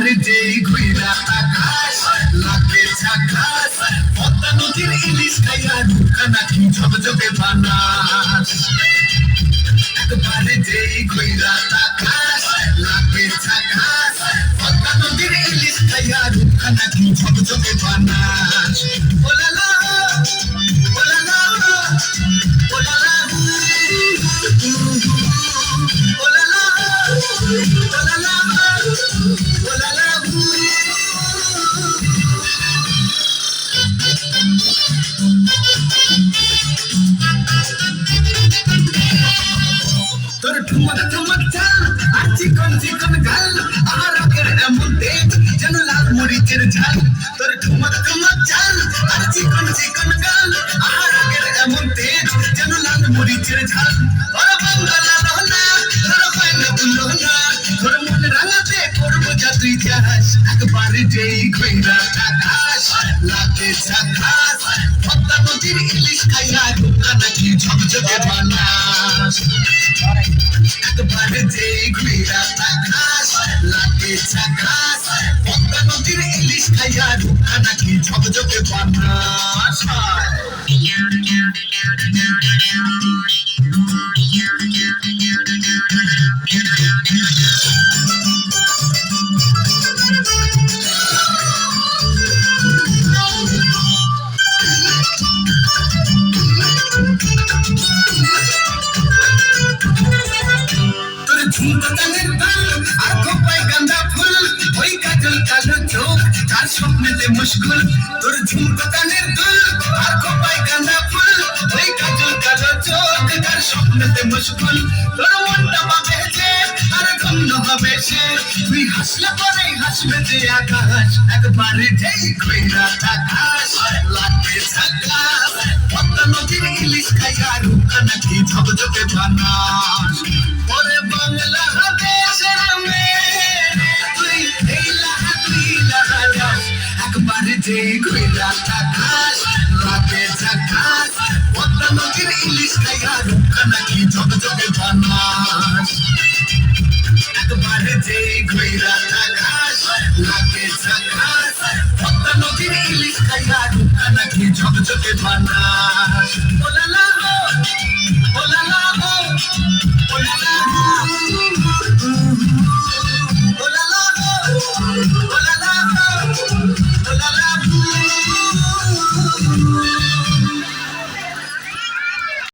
একবারে যেই ঘুইরা তাকাস লাগে ঝাকাস পদ্মা নদীর ইলিশ খাইয়া ঢুকা নাকি ঝকঝকে বানাস একবারে যেই ঘুইরা তাকাস লাগে ঝাকাস পদ্মা নদীর ইলিশ খাইয়া ঢুকা নাকি ঝকঝকে বানাস ওলালা ওলালা ওলালা ওলালা ওলালা ওলালা তোর ঠুমক ঠুমক চাল আর চিকন চিকন গাল আর আগের এমন তেজ যেন লাল মরিচের ঝাল তোর ঠুমক ঠুমক চাল আর চিকন চিকন গাল আর আগের এমন তেজ যেন লাল মরিচের ঝাল ওরা বাংলা লোনা তোর পায়না তুলনা তোর মন রাঙাতে করবো যা তুই চাস একবারে যেই ঘইরা আকাশ লাগে ঝাকাস পদ্মা নদীর ইলিশ খাইয়া ঢোকা নাকি ঝকঝকে বানাস একবারে যেই ঘুইরা তাকাস লাগে ঝাকাস পদ্মা নদীর ইলিশ খাইয়া ঢোকা নাকি ঝকঝকে বানাস তোর ঝুমকা কানের তাল আর খোপায় গাঁদা ফুল ওই কাজল কালো চোখ তার স্বপ্নেতে মুশকুল তোর ঝুমকা কানের দুল আর খোপায় গাঁদা ফুল ওই কাজল কালো চোখ তার স্বপ্নেতে মুশকুল তোর মনটা পাবে যে আর ধন্য হবে সে তুই হাসলে পরে হাসবে যে আকাশ একবারে যেই কইরা আকাশ লাগবে ঝাকাস পদ্মা নদীর ইলিশ খাইয়া ঢোকা নাকি ঝকঝকে বানাস ওরে বাংলাদেশের মেয়ে তুই এই লাহা যাস একবারে যেই কইরা আকাশ লাগে ঝাকাস পদ্মা নদীর ইলিশ খাইয়া ঢোকা নাকি ঝকঝকে বানাস একবারে যেই ঘুইরা আকাশ লাগে ঝাকাস পদ্মা নদীর ইলিশ খাইয়া ঢোকা নাকি ঝকঝকে বানাস ওলালা ওলালা ওলালা ওলালা ওলালা ওলালা